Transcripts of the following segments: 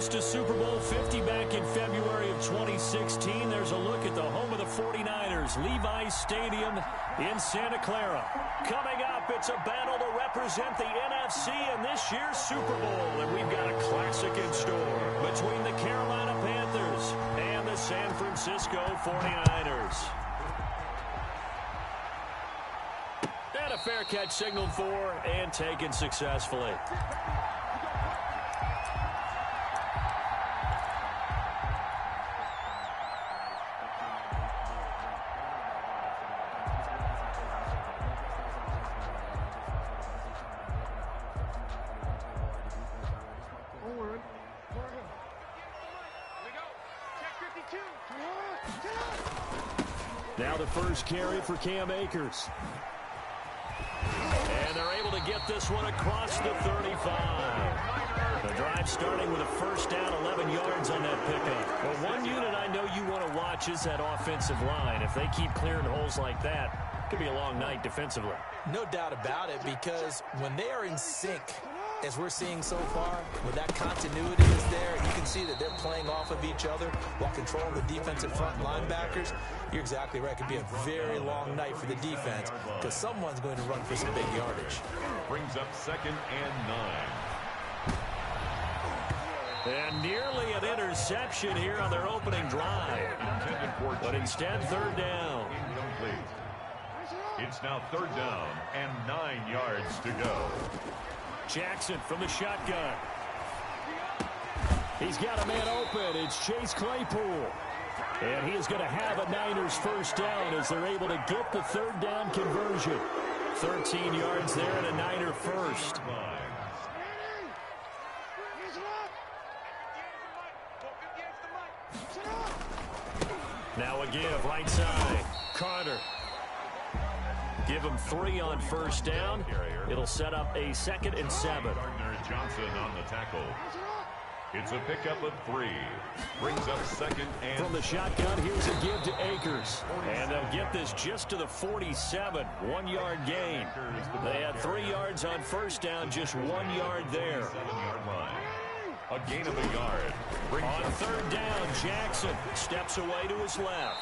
host to Super Bowl 50 back in February of 2016. There's a look at the home of the 49ers, Levi's Stadium in Santa Clara. Coming up, it's a battle to represent the NFC in this year's Super Bowl, and we've got a classic in store between the Carolina Panthers and the San Francisco 49ers. And a fair catch signaled for and taken successfully. Now the first carry for Cam Akers. And they're able to get this one across the 35. The drive starting with a first down, 11 yards on that pickup. Well, one unit I know you want to watch is that offensive line. If they keep clearing holes like that, it could be a long night defensively. No doubt about it, because when they are in sync, as we're seeing so far, when that continuity is there, you can see that they're playing off of each other while controlling the defensive front linebackers. You're exactly right. It could be a very long night for the defense because someone's going to run for some big yardage. Brings up 2nd and 9. And nearly an interception here on their opening drive. But instead, 3rd down. Incomplete. It's now 3rd down and 9 yards to go. Jackson from the shotgun. He's got a man open. It's Chase Claypool. And he is going to have a Niners first down as they're able to get the 3rd down conversion. 13 yards there and a Niner first. Now a give right side. Carter. Give him 3 on first down. It'll set up a 2nd and 7. Gardner Johnson on the tackle. It's a pickup of 3. Brings up 2nd and... From the shotgun, here's a give to Akers. And they'll get this just to the 47. 1-yard gain. They had 3 yards on first down, just 1 yard there. 7-yard line. A gain of a yard. On 3rd down, Jackson steps away to his left.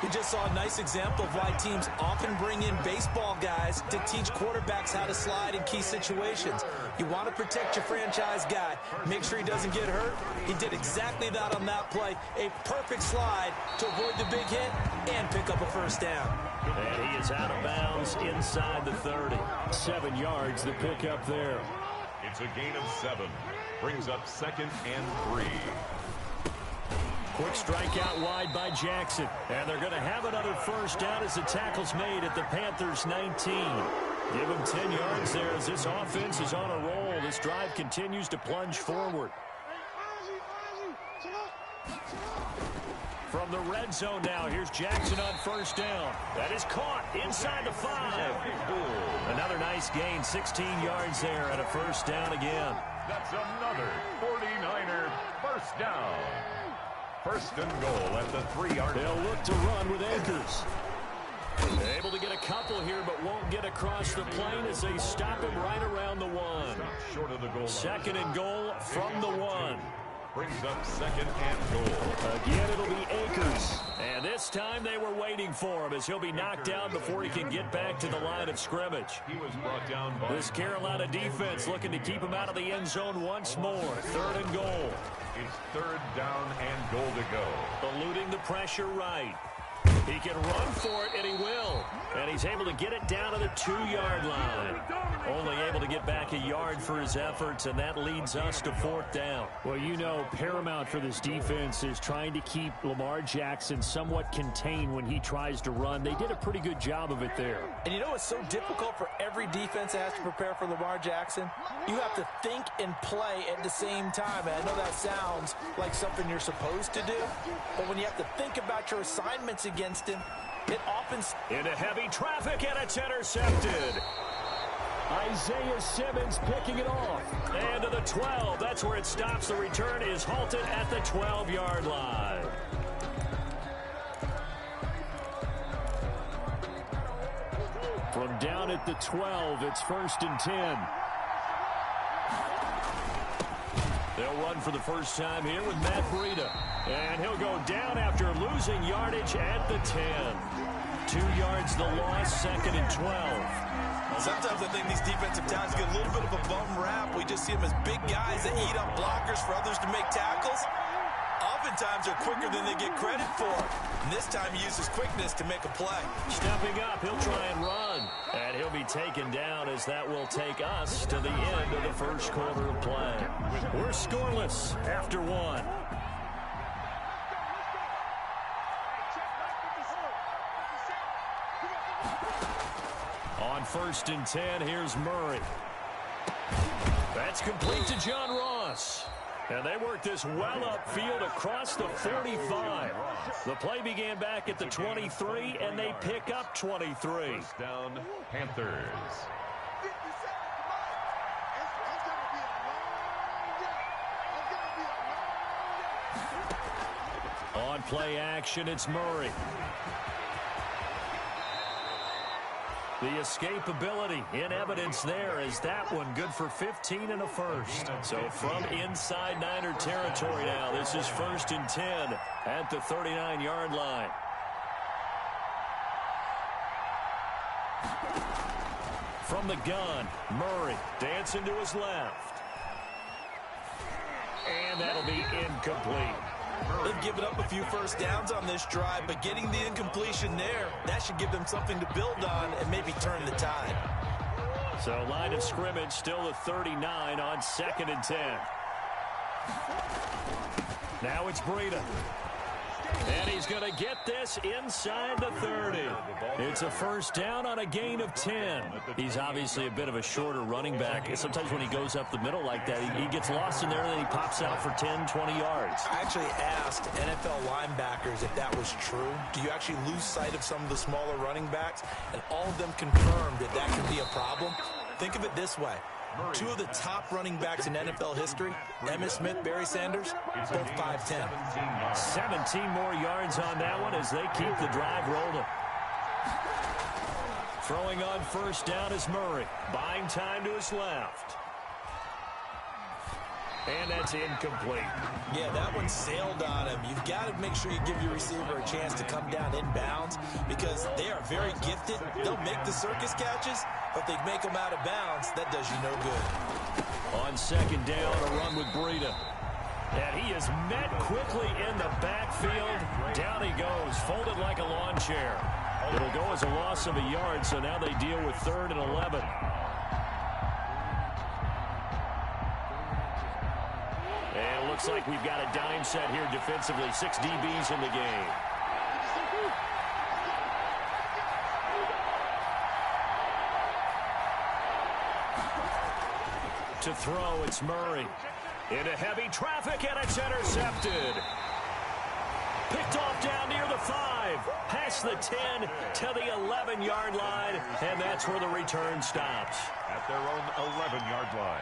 We just saw a nice example of why teams often bring in baseball guys to teach quarterbacks how to slide in key situations. You want to protect your franchise guy. Make sure he doesn't get hurt. He did exactly that on that play. A perfect slide to avoid the big hit and pick up a first down. And he is out of bounds inside the 30. 7 yards, the pickup there. It's a gain of 7. Brings up 2nd and 3. Quick strike out wide by Jackson. And they're going to have another first down as the tackle's made at the Panthers' 19. Give him 10 yards there as this offense is on a roll. This drive continues to plunge forward. From the red zone now, here's Jackson on first down. That is caught inside the 5. Another nice gain, 16 yards there and a first down again. That's another 49er first down. 1st and goal at the 3-yard line. They'll look to run with Akers. Able to get a couple here, but won't get across the plane as they stop him right around the 1. Short of the goal line. 2nd and goal from the 1. Brings up 2nd and goal. Again, it'll be Akers. And this time they were waiting for him as he'll be knocked down before he can get back to the line of scrimmage. He was brought down by... This Carolina defense looking to keep him out of the end zone once more. 3rd and goal. It's 3rd down and goal to go. Eluding the pressure right. He can run for it, and he will. And he's able to get it down to the 2-yard line. Only able to get back a yard for his efforts, and that leads us to 4th down. Well, you know, paramount for this defense is trying to keep Lamar Jackson somewhat contained when he tries to run. They did a pretty good job of it there. And you know what's so difficult for every defense that has to prepare for Lamar Jackson? You have to think and play at the same time. And I know that sounds like something you're supposed to do, but when you have to think about your assignments against him, it often... Into heavy traffic, and it's intercepted. Isaiah Simmons picking it off. And to the 12. That's where it stops. The return is halted at the 12-yard line. From down at the 12, it's 1st and 10. They'll run for the first time here with Matt Breida. And he'll go down after losing yardage at the 10. 2 yards the loss, 2nd and 12. Sometimes I think these defensive tackles get a little bit of a bum rap. We just see them as big guys that eat up blockers for others to make tackles. Oftentimes they're quicker than they get credit for. And this time he uses quickness to make a play. Stepping up, he'll try and run. And he'll be taken down as that will take us to the end of the first quarter of play. We're scoreless after 1. On 1st and 10, here's Murray. That's complete to John Ross. And they work this well upfield across the 45. The play began back at the 23, and they pick up 23. First down, Panthers. On play action, it's Murray. The escapability in evidence there is that one good for 15 and a first. So from inside Niner territory now, this is 1st and 10 at the 39-yard line. From the gun, Murray dancing to his left. And that'll be incomplete. They've given up a few first downs on this drive, but getting the incompletion there, that should give them something to build on and maybe turn the tide. So line of scrimmage still the 39 on 2nd and 10. Now it's Breida. And he's going to get this inside the 30. It's a first down on a gain of 10. He's obviously a bit of a shorter running back. Sometimes when he goes up the middle like that, he gets lost in there and then he pops out for 10, 20 yards. I actually asked NFL linebackers if that was true. Do you actually lose sight of some of the smaller running backs? And all of them confirmed that that can be a problem. Think of it this way. 2 of the top running backs in NFL history, Emmitt Smith, Barry Sanders, both 5'10". 17 more yards on that one as they keep the drive rolling. Throwing on first down is Murray. Buying time to his left. And that's incomplete. Yeah, that one sailed on him. You've got to make sure you give your receiver a chance to come down inbounds because they are very gifted. They'll make the circus catches, but they make them out of bounds. That does you no good. On 2nd down, a run with Breida. And he is met quickly in the backfield. Down he goes, folded like a lawn chair. It'll go as a loss of a yard, so now they deal with 3rd and 11. And it looks like we've got a dime set here defensively. 6 DBs in the game. To throw, it's Murray. Into heavy traffic, and it's intercepted. Picked off down near the 5. Past the 10 to the 11-yard line, and that's where the return stops. At their own 11-yard line.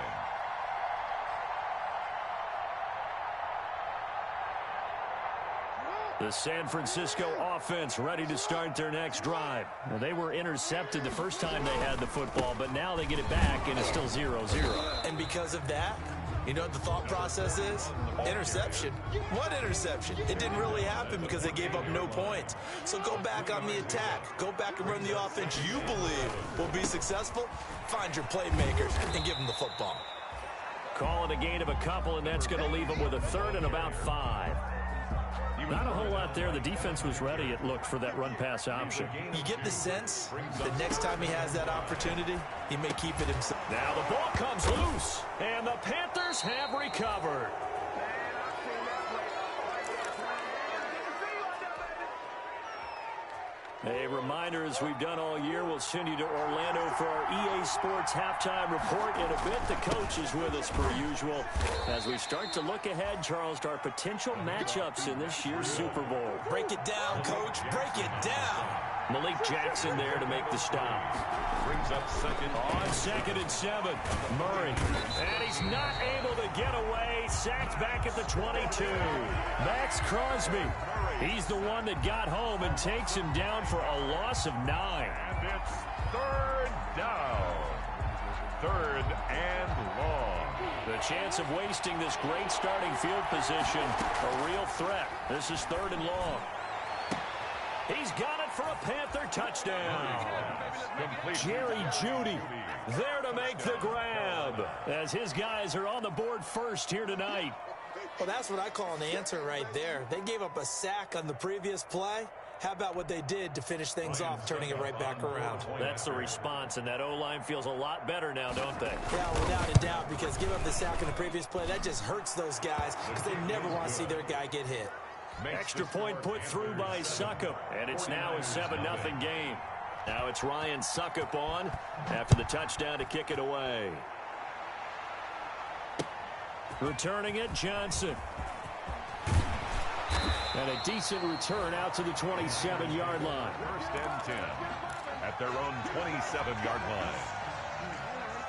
The San Francisco offense ready to start their next drive. Well, they were intercepted the first time they had the football, but now they get it back, and it's still 0-0. And because of that, you know what the thought process is? Interception. What interception? It didn't really happen because they gave up no points. So go back on the attack. Go back and run the offense you believe will be successful. Find your playmakers and give them the football. Call it a gain of a couple, and that's going to leave them with a 3rd and about 5. Not a whole lot there. The defense was ready, it looked, for that run-pass option. You get the sense that next time he has that opportunity, he may keep it himself. Now the ball comes loose, and the Panthers have recovered. A reminder, as we've done all year, we'll send you to Orlando for our EA Sports halftime report. In a bit, the coach is with us per usual as we start to look ahead, Charles, to our potential matchups in this year's Super Bowl. Break it down, Coach. Break it down. Malik Jackson there to make the stop. Brings up second. On 2nd and 7, Murray. And he's not able to get away. Sacked back at the 22. Max Crosby. He's the one that got home and takes him down for a loss of 9. And it's 3rd down. 3rd and long. The chance of wasting this great starting field position, a real threat. This is 3rd and long. He's got it for a Panther touchdown. Jerry Jeudy there to make the grab as his guys are on the board first here tonight. Well, that's what I call an answer right there. They gave up a sack on the previous play. How about what they did to finish things off, turning it right back around? That's the response, and that O-line feels a lot better now, don't they? Yeah, without a doubt, because give up the sack in the previous play, that just hurts those guys because they never want to see their guy get hit. Extra point put through by Succop, and it's now a 7-0 game. Now it's Ryan Succop on after the touchdown to kick it away. Returning it, Johnson. And a decent return out to the 27-yard line. 1st and 10 at their own 27-yard line.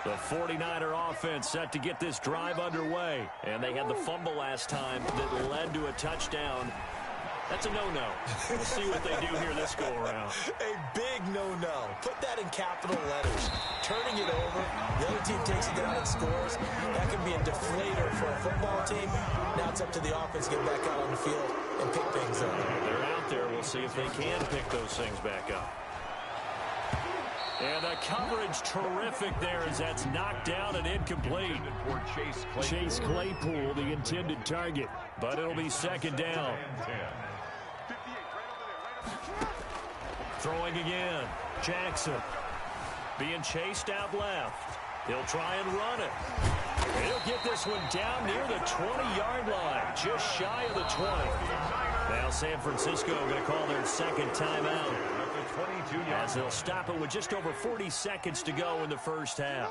The 49er offense set to get this drive underway. And they had the fumble last time that led to a touchdown. That's a no-no. We'll see what they do here this go-around. A big no-no. Put that in capital letters. Turning it over, the other team takes it down and scores. That can be a deflator for a football team. Now it's up to the offense to get back out on the field and pick things up. They're out there. We'll see if they can pick those things back up. And the coverage terrific there as that's knocked down and incomplete. Chase Claypool, the intended target, but it'll be 2nd down. Throwing again. Jackson being chased out left. He'll try and run it. He'll get this one down near the 20-yard line, just shy of the 20. Now San Francisco going to call their 2nd timeout, as they'll stop it with just over 40 seconds to go in the first half.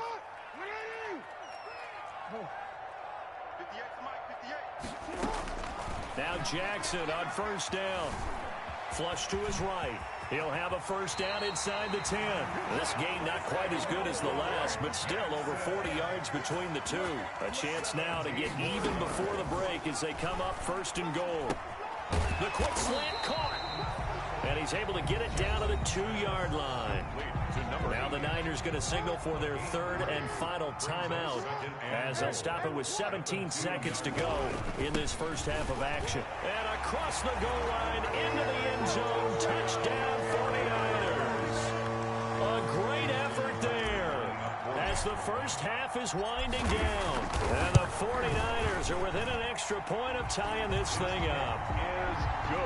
Now Jackson on 1st down. Flush to his right. He'll have a 1st down inside the 10. This game not quite as good as the last, but still over 40 yards between the two. A chance now to get even before the break as they come up 1st and goal. The quick slant caught. And he's able to get it down to the 2-yard line. Now the Niners going to signal for their 3rd and final timeout as they'll stop it with 17 seconds to go in this first half of action. And across the goal line into the end zone. Touchdown 49ers. A great effort there as the first half is winding down. And the 49ers are within an extra point of tying this thing up.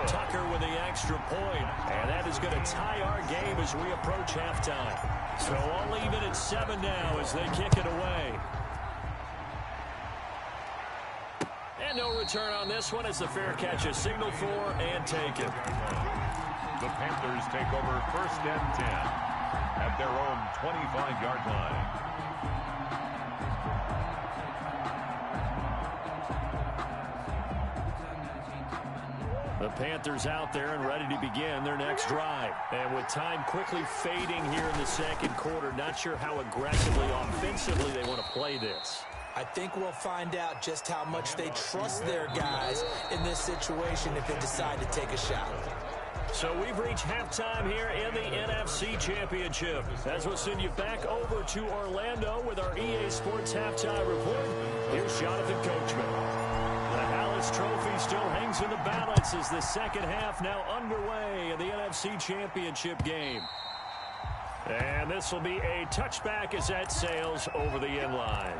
Tucker with the extra point, and that is going to tie our game as we approach halftime. So all even at 7 now as they kick it away. And no return on this one as the fair catch is signaled for and taken. The Panthers take over 1st and 10 at their own 25-yard line. The Panthers out there and ready to begin their next drive. And with time quickly fading here in the 2nd quarter, not sure how aggressively, offensively they want to play this. I think we'll find out just how much they trust their guys in this situation if they decide to take a shot. So we've reached halftime here in the NFC Championship. As we'll send you back over to Orlando with our EA Sports Halftime Report. Here's Jonathan Coachman. The Hallis Trophy still hangs in the balance as the 2nd half now underway in the NFC Championship game. And this will be a touchback as that sails over the end line.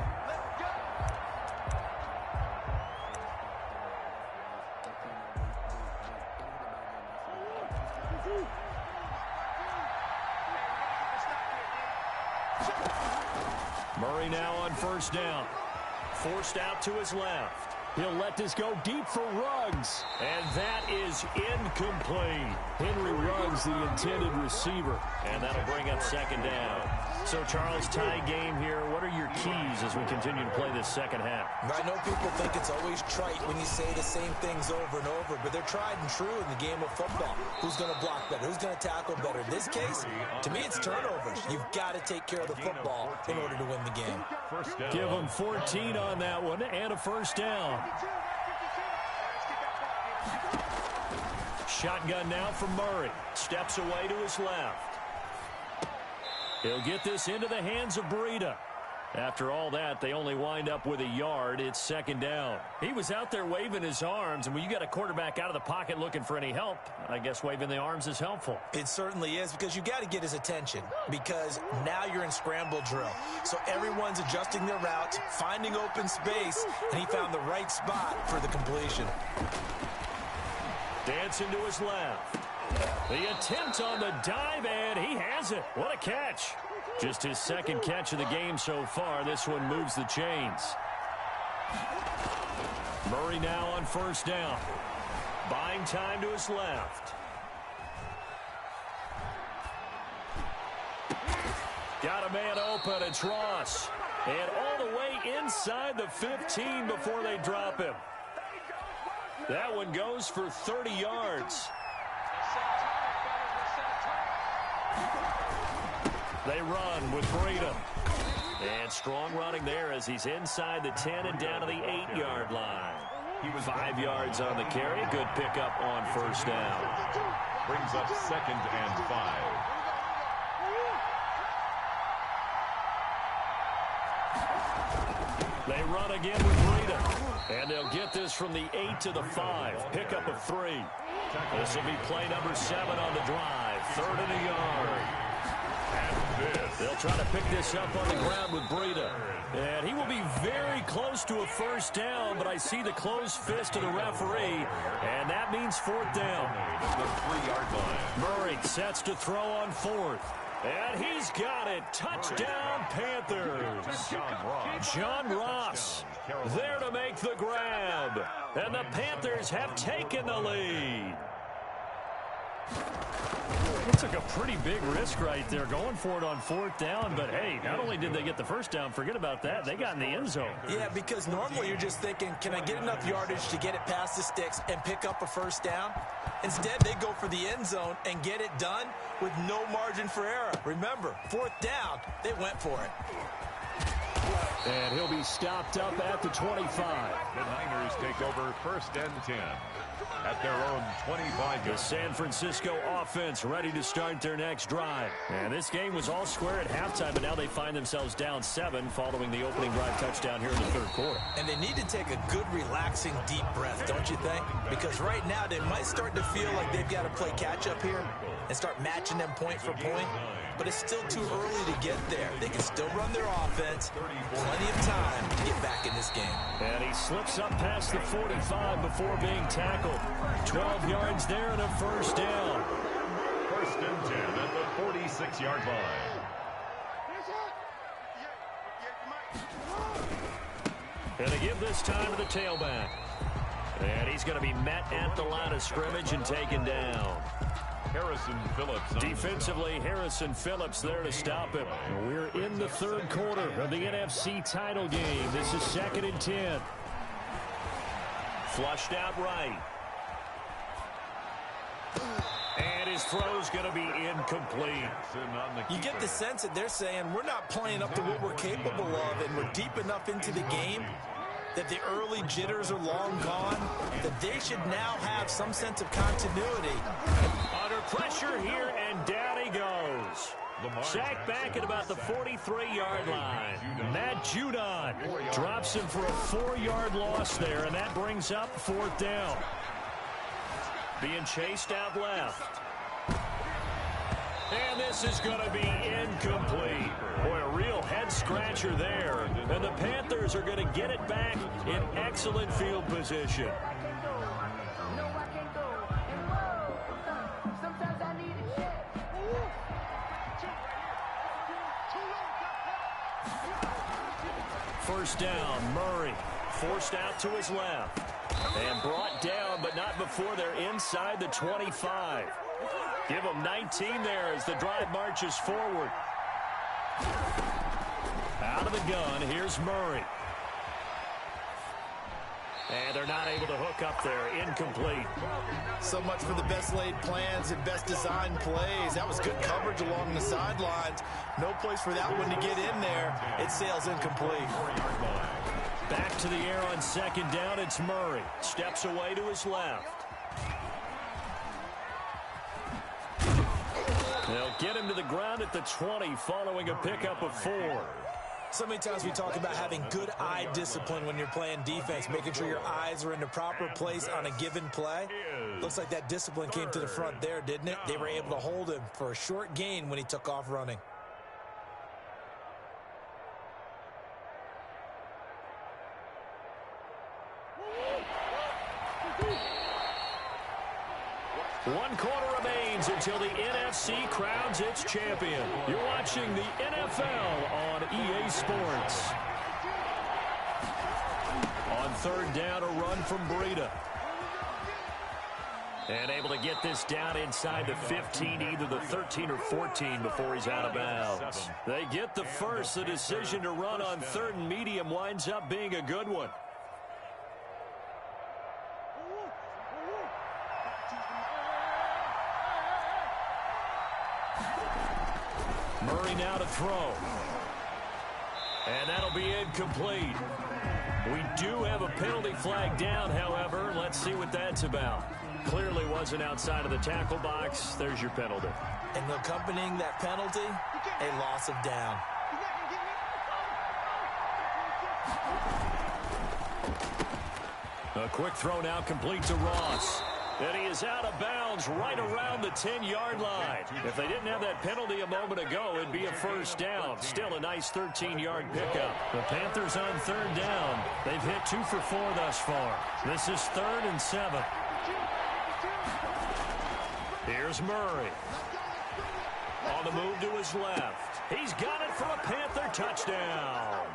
Murray now on 1st down. Forced out to his left. He'll let this go deep for Ruggs. And that is incomplete. Henry Ruggs, the intended receiver. And that'll bring up 2nd down. So, Charles, tie game here. What are your keys as we continue to play this 2nd half? I know people think it's always trite when you say the same things over and over, but they're tried and true in the game of football. Who's going to block better? Who's going to tackle better? In this case, to me, it's turnovers. You've got to take care of the football in order to win the game. Give them 14 on that one and a 1st down. Shotgun now from Murray. Steps away to his left. He'll get this into the hands of Breida. After all that, they only wind up with a yard. It's second down. He was out there waving his arms, and when you got a quarterback out of the pocket looking for any help, I guess waving the arms is helpful. It certainly is, because you got to get his attention, because now you're in scramble drill. So everyone's adjusting their routes, finding open space, and he found the right spot for the completion. Dancing to his left. The attempt on the dive, and he has it. What a catch. Just his second catch of the game so far. This one moves the chains. Murray now on first down. Buying time to his left. Got a man open. It's Ross. And all the way inside the 15 before they drop him. That one goes for 30 yards. They run with Breida. And strong running there as he's inside the 10 and down to the 8-yard line. He was 5 yards on the carry. Good pickup on first down. Brings up 2nd and 5. They run again with Breida. And they'll get this from the 8 to the 5. Pickup of 3. This will be play number 7 on the drive. 3rd and a yard. They'll try to pick this up on the ground with Breida. And he will be very close to a first down, but I see the closed fist of the referee, and that means 4th down. The 3-yard line. Murray sets to throw on 4th. And he's got it. Touchdown, Panthers. John Ross there to make the grab. And the Panthers have taken the lead. It took a pretty big risk right there going for it on 4th down, but hey, not only did they get the first down, forget about that, they got in the end zone. Yeah, because normally you're just thinking, can I get enough yardage to get it past the sticks and pick up a first down? Instead, they go for the end zone and get it done with no margin for error. Remember, 4th down, they went for it. And he'll be stopped up at the 25. The Niners take over 1st and 10 at their own 25. The San Francisco offense ready to start their next drive. And this game was all square at halftime, but now they find themselves down 7 following the opening drive touchdown here in the 3rd quarter. And they need to take a good, relaxing, deep breath, don't you think? Because right now they might start to feel like they've got to play catch-up here and start matching them point for point. But it's still too early to get there. They can still run their offense. Plenty of time to get back in this game. And he slips up past the 45 before being tackled. 12 yards there and a first down. 1st and 10 at the 46-yard line. And they give this time to the tailback. And he's going to be met at the line of scrimmage and taken down. Harrison Phillips. Defensively, Harrison Phillips there to stop him. We're in the 3rd quarter of the NFC title game. This is 2nd and 10. Flushed out right. And his throw's going to be incomplete. You get the sense that they're saying we're not playing up to what we're capable of, and we're deep enough into the game that the early jitters are long gone, that they should now have some sense of continuity. Under pressure here, and down he goes. Sacked back at about the 43-yard line. Matt Judon drops him for a 4-yard loss there, and that brings up 4th down. Being chased out left. And this is going to be incomplete. Boy, a real head-scratcher there. And the Panthers are going to get it back in excellent field position. First down, Murray forced out to his left. And brought down, but not before they're inside the 25. Give them 19 there as the drive marches forward. Out of the gun, here's Murray. And they're not able to hook up there. Incomplete. So much for the best laid plans and best designed plays. That was good coverage along the sidelines. No place for that one to get in there. It sails incomplete. Back to the air on 2nd down. It's Murray. Steps away to his left. They'll get him to the ground at the 20 following a pickup of 4. So many times we talk about having good eye discipline when you're playing defense, making sure your eyes are in the proper place on a given play. Looks like that discipline came to the front there, didn't it? They were able to hold him for a short gain when he took off running. One quarter remains until the NFC crowns its champion. You're watching the NFL on EA Sports. On third down, a run from Breida. And able to get this down inside the 15, either the 13 or 14 before he's out of bounds. They get the first. The decision to run on third and medium winds up being a good one. Murray now to throw. And that'll be incomplete. We do have a penalty flag down, however. Let's see what that's about. Clearly wasn't outside of the tackle box. There's your penalty. And accompanying that penalty, a loss of down. A quick throw now complete to Ross. And he is out of bounds right around the 10-yard line. If they didn't have that penalty a moment ago, it'd be a first down. Still a nice 13-yard pickup. The Panthers on third down. They've hit 2 for 4 thus far. This is 3rd and 7. Here's Murray. On the move to his left. He's got it for a Panther touchdown.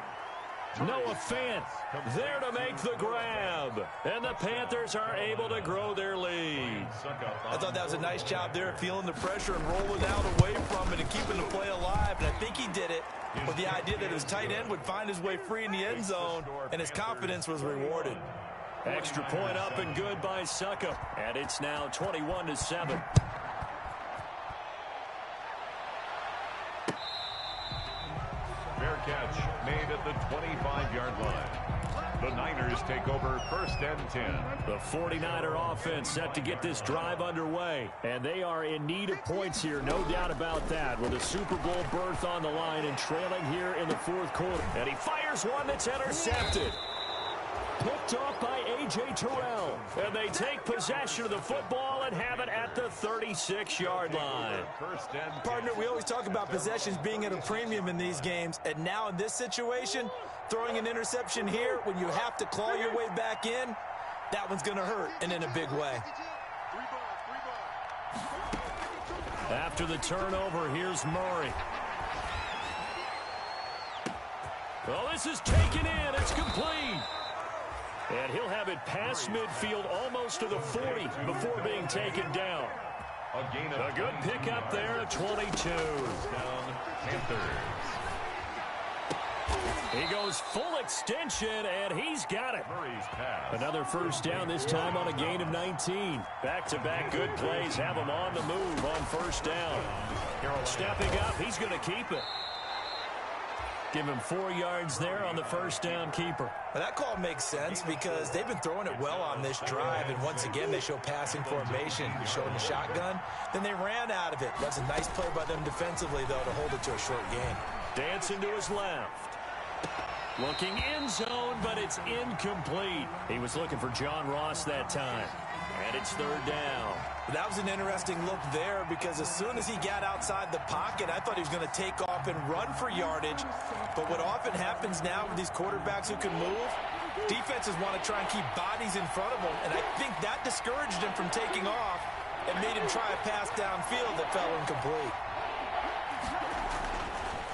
Noah Fant there to make the grab. And the Panthers are able to grow their lead. I thought that was a nice job there, feeling the pressure and rolling out away from it and keeping the play alive. And I think he did it with the idea that his tight end would find his way free in the end zone, and his confidence was rewarded. Extra point up and good by Suckup. And it's now 21-7. Fair catch made at the 25-yard line. The Niners take over 1st and 10. The 49er offense set to get this drive underway. And they are in need of points here, no doubt about that, with a Super Bowl berth on the line and trailing here in the 4th quarter. And he fires one that's intercepted. Picked off by A.J. Terrell. And they take possession of the football and have it at the 36-yard line. Partner, we always talk about possessions being at a premium in these games. And now in this situation, throwing an interception here when you have to claw your way back in, that one's going to hurt, and in a big way. After the turnover, here's Murray. Well, this is taken in. It's complete. And he'll have it past midfield almost to the 40 before being taken down. A good pickup there at 22. He goes full extension, and he's got it. Another first down, this time on a gain of 19. Back-to-back good plays have him on the move on first down. Stepping up, he's going to keep it. Give him 4 yards there on the first down keeper. Well, that call makes sense because they've been throwing it well on this drive, and once again they show passing formation, showing the shotgun. Then they ran out of it. That's a nice play by them defensively, though, to hold it to a short gain. Dancing to his left. Looking end zone, but it's incomplete. He was looking for John Ross that time. And it's 3rd down. That was an interesting look there because as soon as he got outside the pocket, I thought he was going to take off and run for yardage. But what often happens now with these quarterbacks who can move, defenses want to try and keep bodies in front of them. And I think that discouraged him from taking off and made him try a pass downfield that fell incomplete.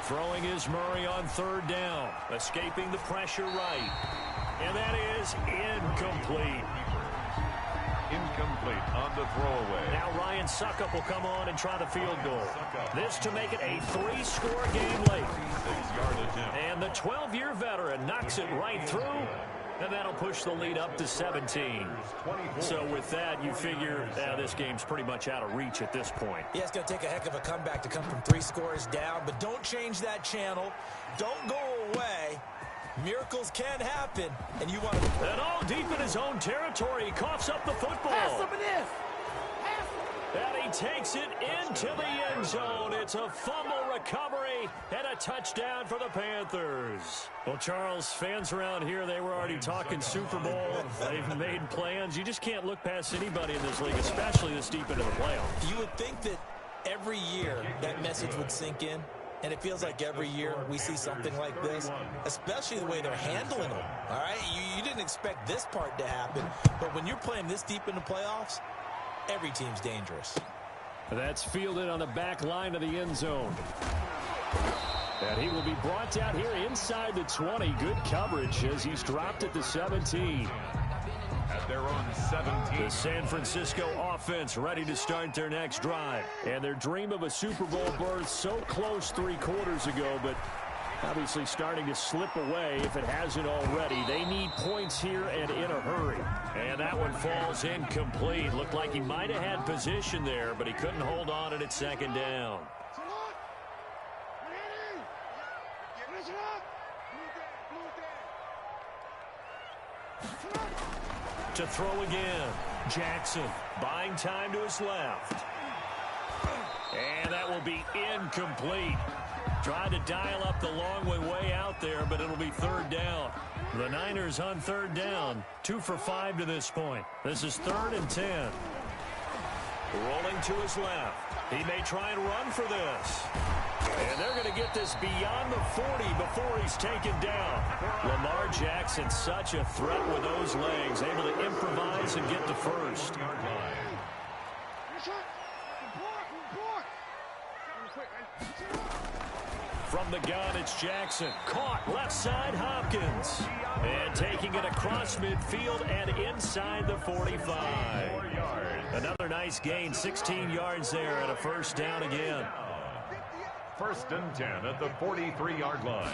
Throwing is Murray on 3rd down. Escaping the pressure right. And that is incomplete. Incomplete on the throwaway. Now Ryan Suckup will come on and try the field goal. This to make it a 3-score game late. And the 12-year veteran knocks it right through. And that'll push the lead up to 17. So with that, you figure this game's pretty much out of reach at this point. Yeah, it's going to take a heck of a comeback to come from 3 scores down. But don't change that channel. Don't go away. Miracles can happen, and you want to... And all deep in his own territory, he coughs up the football. Pass him this. And he takes it into the end zone. It's a fumble recovery, and a touchdown for the Panthers. Well, Charles, fans around here, they were already talking Super Bowl. They've made plans. You just can't look past anybody in this league, especially this deep into the playoffs. You would think that every year that message would sink in, and it feels like every year we see something like this, especially the way they're handling them. All right, you didn't expect this part to happen, but when you're playing this deep in the playoffs, every team's dangerous. That's fielded on the back line of the end zone. And he will be brought down here inside the 20. Good coverage as he's dropped at the 17. At their own 17. The San Francisco offense ready to start their next drive. And their dream of a Super Bowl berth so close 3 quarters ago, but obviously starting to slip away if it hasn't already. They need points here and in a hurry. And that one falls incomplete. Looked like he might have had position there, but he couldn't hold on it at second down. To throw again. Jackson buying time to his left. And that will be incomplete. Tried to dial up the long way out there, but it'll be third down. The Niners on third down. 2 for 5 to this point. This is 3rd and 10. Rolling to his left. He may try and run for this. And they're going to get this beyond the 40 before he's taken down. Lamar Jackson, such a threat with those legs, able to improvise and get the first. From the gun, it's Jackson. Caught left side, Hopkins. And taking it across midfield and inside the 45. Another nice gain, 16 yards there and a first down again. 1st and 10 at the 43-yard line.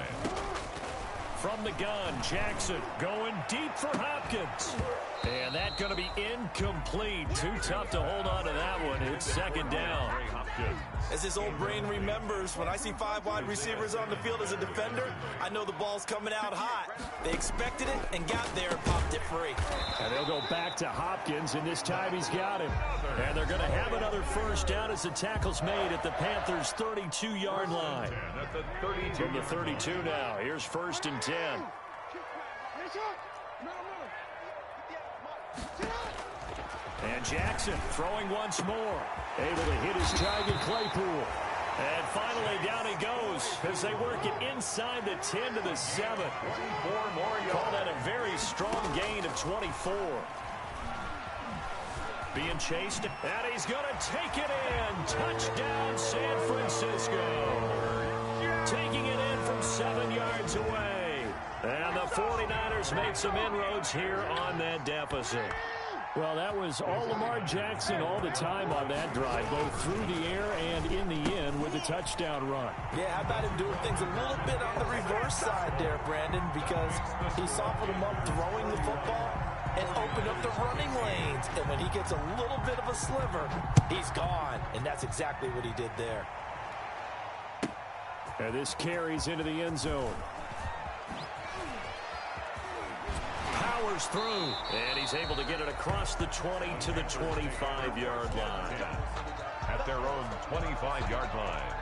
From the gun, Jackson going deep for Hopkins. And that's going to be incomplete. Too tough to hold on to that one. It's second down. As his old brain remembers, when I see 5 wide receivers on the field as a defender, I know the ball's coming out hot. They expected it and got there and popped it free. And they'll go back to Hopkins, and this time he's got him. And they're going to have another first down as the tackle's made at the Panthers' 32-yard line. From the 32 now, here's 1st and 10. And Jackson throwing once more. Able to hit his target, Claypool. And finally down he goes as they work it inside the 10 to the 7. Call that a very strong gain of 24. Being chased, and he's going to take it in. Touchdown, San Francisco. Taking it in from 7 yards away. And the 49ers make some inroads here on that deficit. Well, that was all Lamar Jackson all the time on that drive, both through the air and in the end with the touchdown run. Yeah, how about him doing things a little bit on the reverse side there, Brandon, because he softened him up throwing the football and opened up the running lanes. And when he gets a little bit of a sliver, he's gone. And that's exactly what he did there. And this carries into the end zone. Powers through, and he's able to get it across the 20 to the 25-yard line. At their own 25-yard line.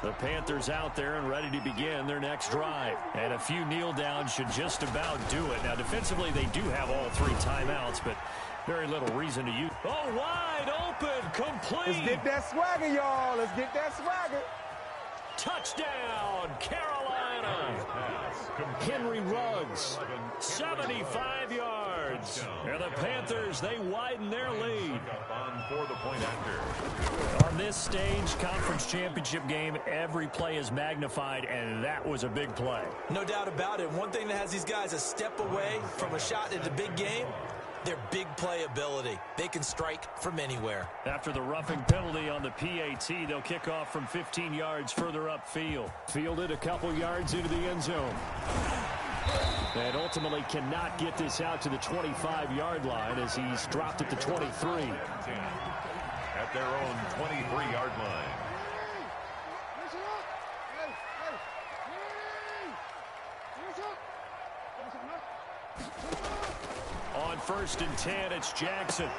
The Panthers out there and ready to begin their next drive. And a few kneel downs should just about do it. Now, defensively, they do have all 3 timeouts, but very little reason to use. Oh, wide open, complete. Let's get that swagger, y'all. Let's get that swagger. Touchdown, Carolina. Henry Ruggs, 75 yards. And the Panthers, they widen their lead. On this stage, conference championship game, every play is magnified, and that was a big play. No doubt about it. One thing that has these guys a step away from a shot at the big game, their big play ability. They can strike from anywhere. After the roughing penalty on the PAT, they'll kick off from 15 yards further upfield. Fielded a couple yards into the end zone. And ultimately cannot get this out to the 25-yard line as he's dropped at the 23. At their own 23-yard line. On 1st and 10, it's Jackson.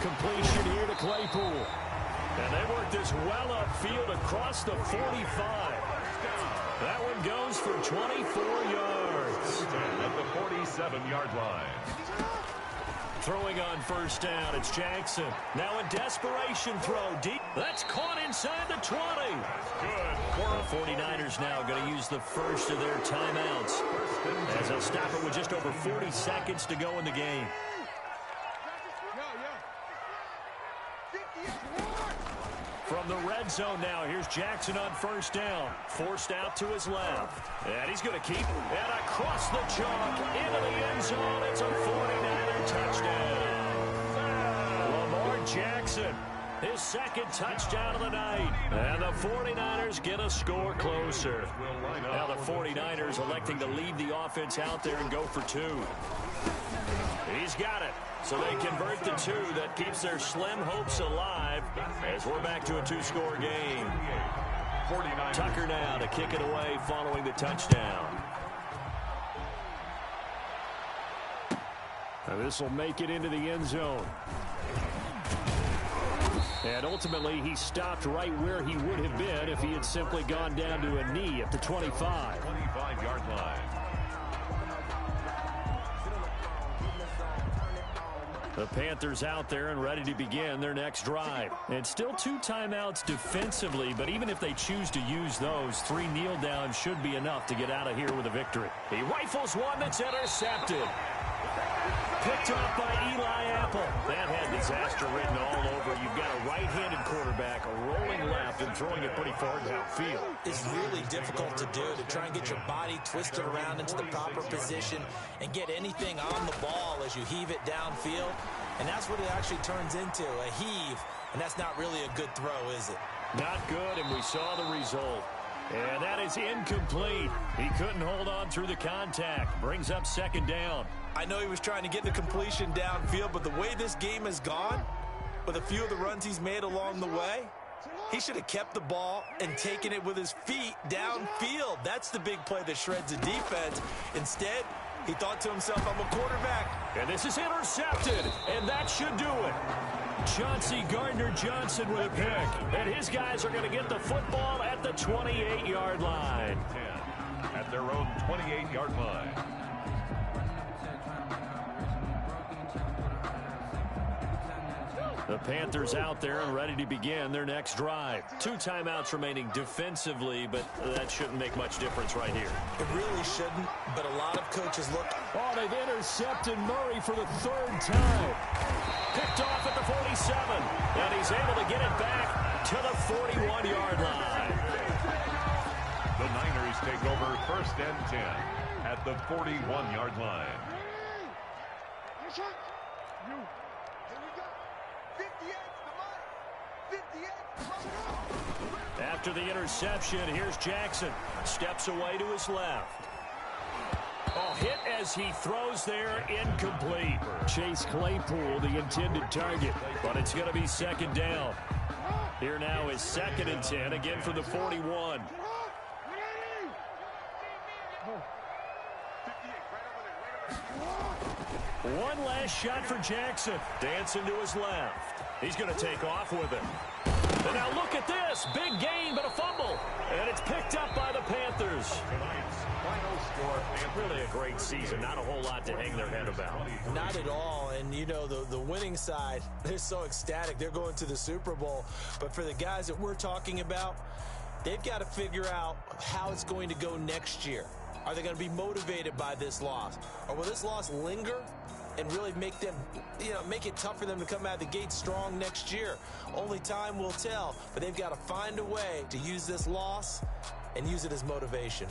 Completion here to Claypool. And they work this well upfield across the 45. That one goes for 24 yards. At the 47-yard line. Throwing on first down, it's Jackson. Now a desperation throw deep. That's caught inside the 20. Good. The 49ers now going to use the first of their timeouts as they'll stop it with just over 40 seconds to go in the game. From the red zone now, here's Jackson on first down. Forced out to his left. And he's going to keep. And across the chalk, into the end zone. It's a 49er touchdown. Lamar Jackson, his second touchdown of the night. And the 49ers get a score closer. Now the 49ers electing to leave the offense out there and go for two. He's got it. So they convert the two. That keeps their slim hopes alive as we're back to a two-score game. Tucker now to kick it away following the touchdown. This will make it into the end zone. And ultimately, he stopped right where he would have been if he had simply gone down to a knee at the 25. 25-yard line. The Panthers out there and ready to begin their next drive. And still two timeouts defensively, but even if they choose to use those, 3 kneel downs should be enough to get out of here with a victory. He rifles one that's intercepted. Picked off by Eli Apple. That had disaster written all over. You've got a right-handed quarterback, a rolling left, and throwing it pretty far downfield. It's really difficult to do, to try and get your body twisted around into the proper position and get anything on the ball as you heave it downfield. And that's what it actually turns into, a heave. And that's not really a good throw, is it? Not good, and we saw the result. And that is incomplete. He couldn't hold on through the contact. Brings up second down. I know he was trying to get the completion downfield, but the way this game has gone, with a few of the runs he's made along the way, he should have kept the ball and taken it with his feet downfield. That's the big play that shreds the defense. Instead, he thought to himself, I'm a quarterback. And this is intercepted, and that should do it. Chauncey Gardner-Johnson with a pick. And his guys are going to get the football at the 28-yard line. 10 at their own 28-yard line. The Panthers out there and ready to begin their next drive. 2 timeouts remaining defensively, but that shouldn't make much difference right here. It really shouldn't, but a lot of coaches look. Oh, they've intercepted Murray for the 3rd time. Picked off at the 47, and he's able to get it back to the 41-yard line. The Niners take over 1st and 10 at the 41-yard line. After the interception, here's Jackson. Steps away to his left. Oh, hit as he throws there, incomplete. Chase Claypool, the intended target, but it's going to be second down. Here now is 2nd and 10, again for the 41. One last shot for Jackson. Dancing to his left. He's going to take off with it. And now look at this. Big gain, but a fumble. And it's picked up by the Panthers. Final score. Really a great season. Not a whole lot to hang their head about. Not at all. And, you know, the winning side, they're so ecstatic. They're going to the Super Bowl. But for the guys that we're talking about, they've got to figure out how it's going to go next year. Are they going to be motivated by this loss? Or will this loss linger and really make them, make it tough for them to come out of the gate strong next year? Only time will tell, but they've got to find a way to use this loss and use it as motivation.